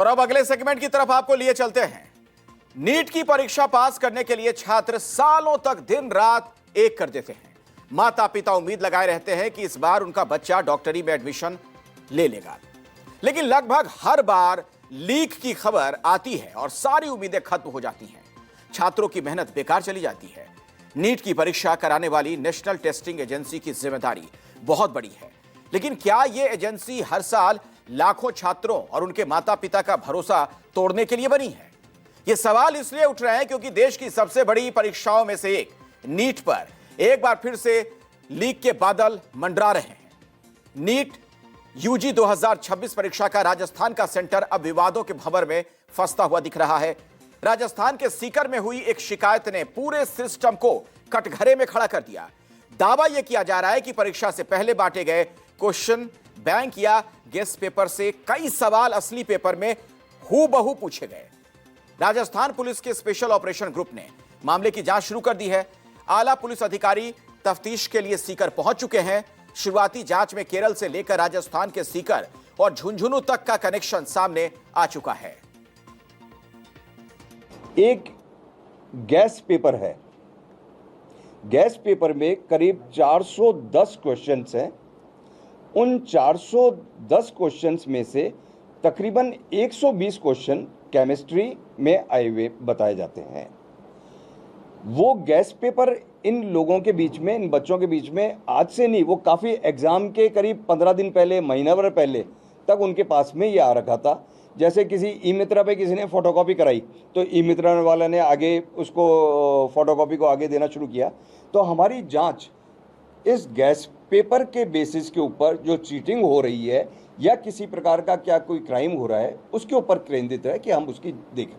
और अब अगले सेगमेंट की तरफ आपको लिए चलते हैं। नीट की परीक्षा पास करने के लिए छात्र सालों तक दिन रात एक कर देते हैं। माता पिता उम्मीद लगाए रहते हैं कि इस बार उनका बच्चा डॉक्टरी में एडमिशन ले लेगा, लेकिन लगभग हर बार लीक की खबर आती है और सारी उम्मीदें खत्म हो जाती हैं। छात्रों की मेहनत बेकार चली जाती है। नीट की परीक्षा कराने वाली नेशनल टेस्टिंग एजेंसी की जिम्मेदारी बहुत बड़ी है, लेकिन क्या यह एजेंसी हर साल लाखों छात्रों और उनके माता पिता का भरोसा तोड़ने के लिए बनी है? यह सवाल इसलिए उठ रहे हैं क्योंकि देश की सबसे बड़ी परीक्षाओं में से एक नीट पर एक बार फिर से लीक के बादल मंडरा रहे हैं। नीट यूजी 2026 परीक्षा का राजस्थान का सेंटर अब विवादों के भंवर में फंसता हुआ दिख रहा है। राजस्थान के सीकर में हुई एक शिकायत ने पूरे सिस्टम को कटघरे में खड़ा कर दिया। दावा यह किया जा रहा है कि परीक्षा से पहले बांटे गए क्वेश्चन बैंक या गेस्ट पेपर से कई सवाल असली पेपर में हूबहू पूछे गए। राजस्थान पुलिस के स्पेशल ऑपरेशन ग्रुप ने मामले की जांच शुरू कर दी है। आला पुलिस अधिकारी तफ्तीश के लिए सीकर पहुंच चुके हैं। शुरुआती जांच में केरल से लेकर राजस्थान के सीकर और झुंझुनू तक का कनेक्शन सामने आ चुका है। एक गैस पेपर है। गैस पेपर में करीब 410 क्वेश्चंस हैं। उन 410 क्वेश्चंस में से तकरीबन 120 क्वेश्चन केमिस्ट्री में आए हुए बताए जाते हैं। वो गैस पेपर इन लोगों के बीच में, इन बच्चों के बीच में आज से नहीं, वो काफ़ी एग्ज़ाम के करीब 15 दिन पहले, महीना भर पहले तक उनके पास में ये आ रखा था। जैसे किसी ई मित्रा पे किसी ने फोटोकॉपी कराई तो ई मित्रा वाले ने आगे उसको फोटोकॉपी को आगे देना शुरू किया। तो हमारी जांच इस गैस पेपर के बेसिस के ऊपर जो चीटिंग हो रही है या किसी प्रकार का क्या कोई क्राइम हो रहा है उसके ऊपर केंद्रित है कि हम उसकी देखें।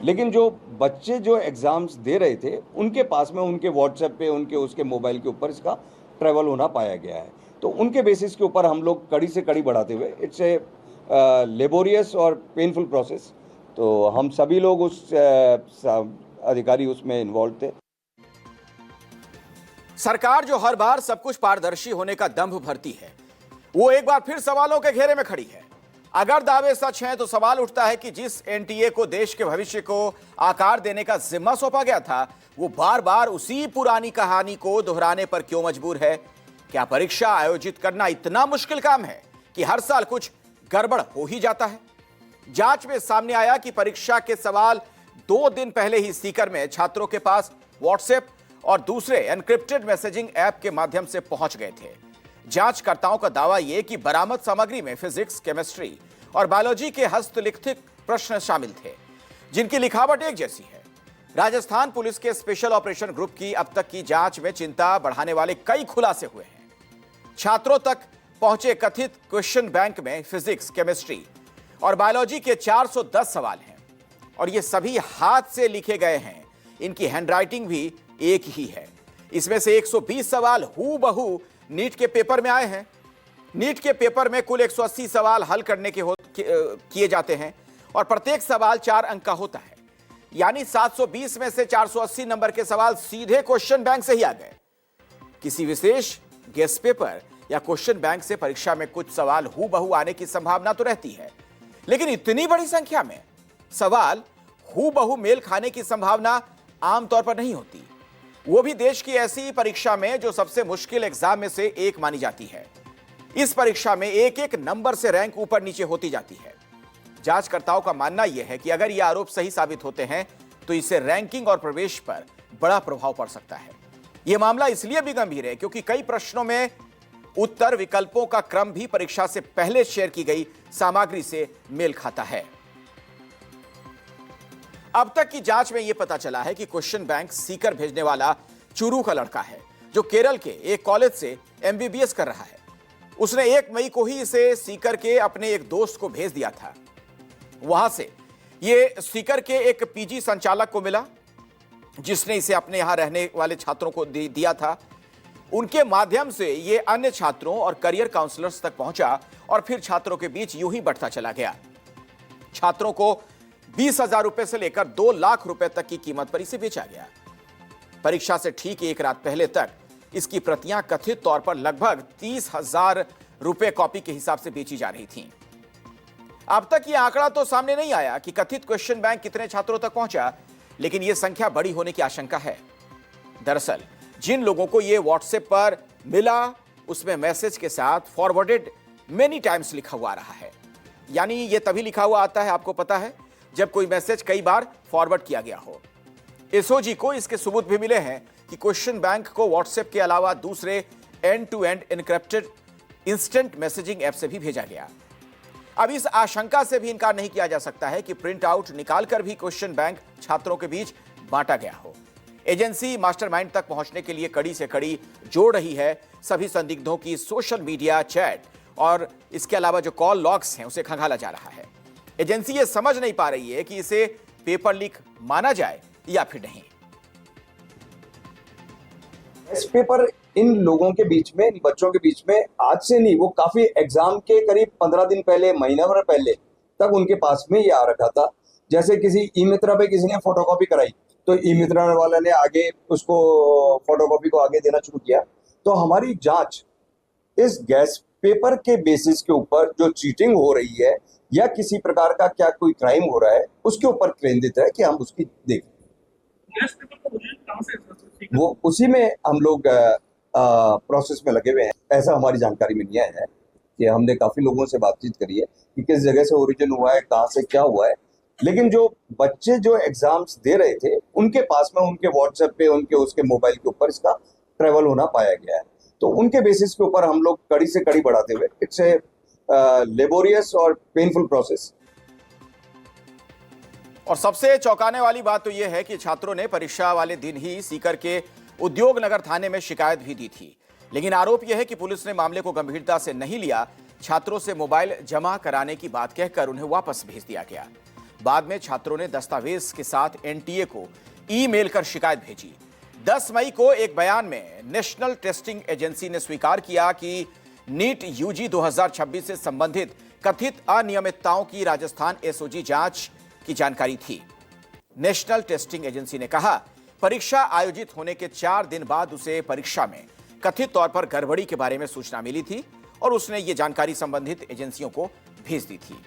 लेकिन जो बच्चे जो एग्ज़ाम्स दे रहे थे उनके पास में उनके व्हाट्सएप पे, उनके उसके मोबाइल के ऊपर इसका ट्रैवल होना पाया गया है। तो उनके बेसिस के ऊपर हम लोग कड़ी से कड़ी बढ़ाते हुए, इट्स ए लेबोरियस और पेनफुल प्रोसेस, तो हम सभी लोग उस अधिकारी उसमें इन्वॉल्व थे। सरकार जो हर बार सब कुछ पारदर्शी होने का दंभ भरती है, वो एक बार फिर सवालों के घेरे में खड़ी है। अगर दावे सच हैं तो सवाल उठता है कि जिस एनटीए को देश के भविष्य को आकार देने का जिम्मा सौंपा गया था, वो बार बार उसी पुरानी कहानी को दोहराने पर क्यों मजबूर है? क्या परीक्षा आयोजित करना इतना मुश्किल काम है कि हर साल कुछ गड़बड़ हो ही जाता है? जांच में सामने आया कि परीक्षा के सवाल 2 दिन पहले ही सीकर में छात्रों के पास व्हाट्सएप और दूसरे एनक्रिप्टेड मैसेजिंग ऐप के माध्यम से पहुंच गए थे। जांचकर्ताओं का दावा यह कि बरामद सामग्री में फिजिक्स, केमिस्ट्री और बायोलॉजी के हस्तलिखित प्रश्न शामिल थे, जिनकी लिखावट एक जैसी है। राजस्थान पुलिस के स्पेशल ऑपरेशन ग्रुप की अब तक की जांच में चिंता बढ़ाने वाले कई खुलासे हुए हैं। छात्रों तक पहुंचे कथित क्वेश्चन बैंक में फिजिक्स, केमिस्ट्री और बायोलॉजी के 410 सवाल हैं और ये सभी हाथ से लिखे गए हैं। इनकी हैंडराइटिंग भी एक ही है। इसमें से 120 सवाल हूबहू नीट के पेपर में आए हैं। नीट के पेपर में कुल 180 सवाल हल करने के किए जाते हैं और प्रत्येक सवाल 4 अंक का होता है। यानी 720 में से 480 नंबर के सवाल सीधे क्वेश्चन बैंक से ही आ गए। किसी विशेष गेस्ट पेपर या क्वेश्चन बैंक से परीक्षा में कुछ सवाल हूबहू आने की संभावना तो रहती है, लेकिन इतनी बड़ी संख्या में सवाल हूबहू मेल खाने की संभावना आमतौर पर नहीं होती, वो भी देश की ऐसी परीक्षा में जो सबसे मुश्किल एग्जाम में से एक मानी जाती है। इस परीक्षा में एक एक नंबर से रैंक ऊपर नीचे होती जाती है। जांचकर्ताओं का मानना यह है कि अगर ये आरोप सही साबित होते हैं तो इससे रैंकिंग और प्रवेश पर बड़ा प्रभाव पड़ सकता है। यह मामला इसलिए भी गंभीर है क्योंकि कई प्रश्नों में उत्तर विकल्पों का क्रम भी परीक्षा से पहले शेयर की गई सामग्री से मेल खाता है। अब तक की जांच में यह पता चला है कि क्वेश्चन बैंक सीकर भेजने वाला चूरू का लड़का है, जो केरल के एक कॉलेज से एमबीबीएस कर रहा है। उसने 1 मई को ही इसे सीकर के अपने एक दोस्त को भेज दिया था। वहां से यह सीकर के एक पीजी संचालक को मिला, जिसने इसे अपने यहां रहने वाले छात्रों को दिया था। उनके माध्यम से यह अन्य छात्रों और करियर काउंसलर्स तक पहुंचा और फिर छात्रों के बीच यूं ही बढ़ता चला गया। छात्रों को 20,000 रुपए से लेकर 2 लाख रुपए तक की कीमत पर इसे बेचा गया। परीक्षा से ठीक एक रात पहले तक इसकी प्रतियां कथित तौर पर लगभग 30,000 रुपए कॉपी के हिसाब से बेची जा रही थीं। अब तक ये आंकड़ा तो सामने नहीं आया कि कथित क्वेश्चन बैंक कितने छात्रों तक पहुंचा, लेकिन यह संख्या बड़ी होने की आशंका है। दरअसल जिन लोगों को यह व्हाट्सएप पर मिला, उसमें मैसेज के साथ फॉरवर्डेड मेनी टाइम्स लिखा हुआ आ रहा है। यानी यह तभी लिखा हुआ आता है, आपको पता है, जब कोई मैसेज कई बार फॉरवर्ड किया गया हो। एसओजी को इसके सबूत भी मिले हैं कि क्वेश्चन बैंक को व्हाट्सएप के अलावा दूसरे end to end encrypted instant messaging app से भी भेजा गया। अब इस आशंका से भी इनकार नहीं किया जा सकता है कि प्रिंट आउट निकालकर भी क्वेश्चन बैंक छात्रों के बीच बांटा गया हो। एजेंसी मास्टरमाइंड तक पहुंचने के लिए कड़ी से कड़ी जोड़ रही है सभी संदिग्धों की सोशल मीडिया, चैट और इसके अलावा जो कॉल लॉग्स हैं उसे खंगाला जा रहा है। एजेंसी ये समझ नहीं पा रही है कि इसे पेपर लीक माना जाए या फिर नहीं। इस पेपर इन लोगों के बीच में, इन बच्चों के बीच में आज से नहीं, वो काफी एग्जाम के करीब 15 दिन पहले, महीना भर पहले तक उनके पास में ये आ रखा था। जैसे किसी ई मित्रा पे किसी ने फोटोकॉपी कराई तो ई मित्रा वाला ने आगे उसको फोटोकॉपी को आगे देना शुरू किया। तो हमारी जांच इस गैस पेपर के बेसिस के ऊपर जो चीटिंग हो रही है या किसी प्रकार का क्या कोई क्राइम हो रहा है उसके ऊपर केंद्रित है कि हम उसकी देखें। गैस पेपर का ओरिजिनल कहां से है? वो उसी में हम लोग प्रोसेस में लगे हुए हैं। ऐसा हमारी जानकारी में नहीं आया है कि हमने काफी लोगों से बातचीत करी है कि किस जगह से ओरिजिन हुआ है, कहाँ से क्या हुआ है। लेकिन जो बच्चे जो एग्जाम्स दे रहे थे उनके पास में उनके व्हाट्सएप पे, उनके उसके मोबाइल के ऊपर इसका ट्रेवल होना पाया गया है। तो उनके बेसिस के ऊपर हम लोग कड़ी से कड़ी बढ़ाते हुए, इट्स ए लेबोरियस और पेनफुल प्रोसेस। और सबसे चौंकाने वाली बात तो यह है कि छात्रों ने परीक्षा वाले दिन ही सीकर के उद्योग नगर थाने में शिकायत भी दी थी। लेकिन आरोप यह है कि पुलिस ने मामले को गंभीरता से नहीं लिया। छात्रों से मोबाइल जमा कराने की बात कहकर उन्हें वापस भेज दिया गया। बाद में छात्रों ने दस्तावेज के साथ एनटीए को ईमेल कर शिकायत भेजी। 10 मई को एक बयान में नेशनल टेस्टिंग एजेंसी ने स्वीकार किया कि नीट यूजी 2026 से संबंधित कथित अनियमितताओं की राजस्थान एसओजी जांच की जानकारी थी। नेशनल टेस्टिंग एजेंसी ने कहा, परीक्षा आयोजित होने के 4 दिन बाद उसे परीक्षा में कथित तौर पर गड़बड़ी के बारे में सूचना मिली थी और उसने ये जानकारी संबंधित एजेंसियों को भेज दी थी।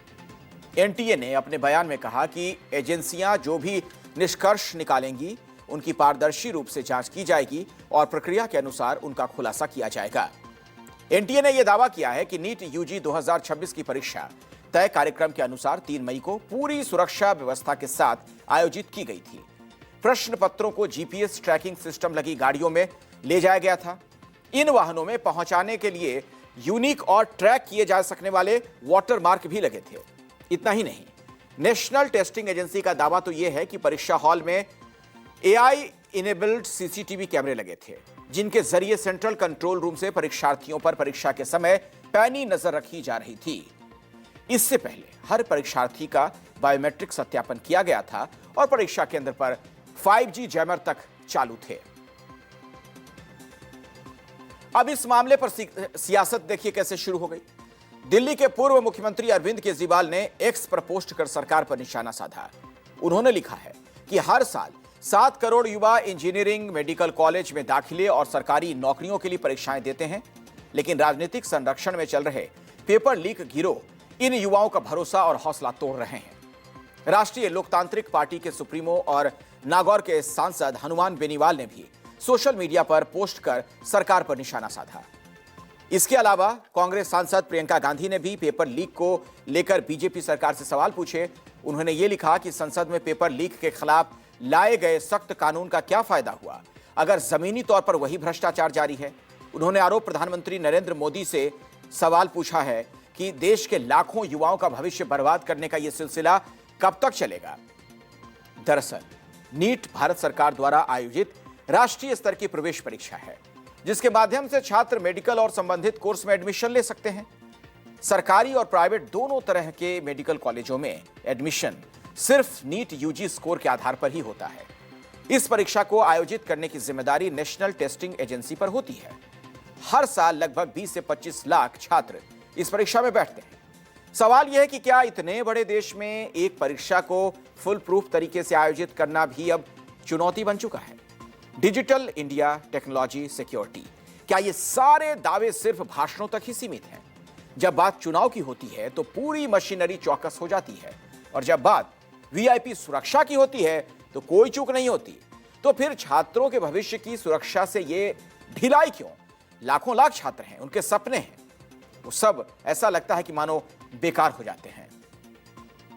एनटीए ने अपने बयान में कहा कि एजेंसियां जो भी निष्कर्ष निकालेंगी उनकी पारदर्शी रूप से जांच की जाएगी और प्रक्रिया के अनुसार उनका खुलासा किया जाएगा। एनटीए ने यह दावा किया है कि नीट यूजी 2026 की परीक्षा तय कार्यक्रम के अनुसार 3 मई को पूरी सुरक्षा व्यवस्था के साथ आयोजित की गई थी। प्रश्न पत्रों को जीपीएस ट्रैकिंग सिस्टम लगी गाड़ियों में ले जाया गया था। इन वाहनों में पहुंचाने के लिए यूनिक और ट्रैक किए जा सकने वाले वाटर मार्क भी लगे थे। इतना ही नहीं, नेशनल टेस्टिंग एजेंसी का दावा तो यह है कि परीक्षा हॉल में एआई इनेबल्ड सीसीटीवी कैमरे लगे थे, जिनके जरिए सेंट्रल कंट्रोल रूम से परीक्षार्थियों पर परीक्षा के समय पैनी नजर रखी जा रही थी। इससे पहले हर परीक्षार्थी का बायोमेट्रिक सत्यापन किया गया था और परीक्षा केंद्र पर 5G जैमर तक चालू थे। अब इस मामले पर सियासत देखिए कैसे शुरू हो गई। दिल्ली के पूर्व मुख्यमंत्री अरविंद केजरीवाल ने एक्स पर पोस्ट कर सरकार पर निशाना साधा। उन्होंने लिखा है कि हर साल 7 करोड़ युवा इंजीनियरिंग, मेडिकल कॉलेज में दाखिले और सरकारी नौकरियों के लिए परीक्षाएं देते हैं, लेकिन राजनीतिक संरक्षण में चल रहे पेपर लीक गिरोह इन युवाओं का भरोसा और हौसला तोड़ रहे हैं। राष्ट्रीय लोकतांत्रिक पार्टी के सुप्रीमो और नागौर के सांसद हनुमान बेनीवाल ने भी सोशल मीडिया पर पोस्ट कर सरकार पर निशाना साधा। इसके अलावा कांग्रेस सांसद प्रियंका गांधी ने भी पेपर लीक को लेकर बीजेपी सरकार से सवाल पूछे। उन्होंने ये लिखा कि संसद में पेपर लीक के खिलाफ लाए गए सख्त कानून का क्या फायदा हुआ अगर जमीनी तौर पर वही भ्रष्टाचार जारी है। उन्होंने आरोप प्रधानमंत्री नरेंद्र मोदी से सवाल पूछा है कि देश के लाखों युवाओं का भविष्य बर्बाद करने का यह सिलसिला कब तक चलेगा। दरअसल नीट भारत सरकार द्वारा आयोजित राष्ट्रीय स्तर की प्रवेश परीक्षा है, जिसके माध्यम से छात्र मेडिकल और संबंधित कोर्स में एडमिशन ले सकते हैं। सरकारी और प्राइवेट दोनों तरह के मेडिकल कॉलेजों में एडमिशन सिर्फ नीट यूजी स्कोर के आधार पर ही होता है। इस परीक्षा को आयोजित करने की जिम्मेदारी नेशनल टेस्टिंग एजेंसी पर होती है। हर साल लगभग 20 से 25 लाख छात्र इस परीक्षा में बैठते हैं। सवाल यह है कि क्या इतने बड़े देश में एक परीक्षा को फुल प्रूफ तरीके से आयोजित करना भी अब चुनौती बन चुका है। डिजिटल इंडिया, टेक्नोलॉजी, सिक्योरिटी, क्या ये सारे दावे सिर्फ भाषणों तक ही सीमित हैं? जब बात चुनाव की होती है तो पूरी मशीनरी चौकस हो जाती है, और जब बात वीआईपी सुरक्षा की होती है तो कोई चूक नहीं होती। तो फिर छात्रों के भविष्य की सुरक्षा से ये ढिलाई क्यों? लाखों लाख छात्र हैं, उनके सपने हैं, वो सब ऐसा लगता है कि मानो बेकार हो जाते हैं।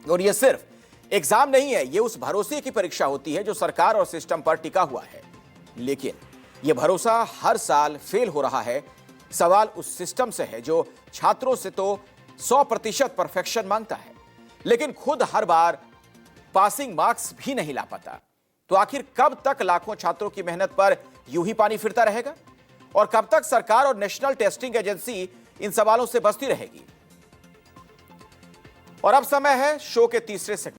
और ये सिर्फ एग्जाम नहीं है, ये उस भरोसे की परीक्षा होती है जो सरकार और सिस्टम पर टिका हुआ है। लेकिन ये भरोसा हर साल फेल हो रहा है। सवाल उस सिस्टम से है जो छात्रों से तो 100% परफेक्शन मांगता है, लेकिन खुद हर बार पासिंग मार्क्स भी नहीं ला पाता। तो आखिर कब तक लाखों छात्रों की मेहनत पर यूं ही पानी फिरता रहेगा? और कब तक सरकार और नेशनल टेस्टिंग एजेंसी इन सवालों से बचती रहेगी? और अब समय है शो के तीसरे सेगमेंट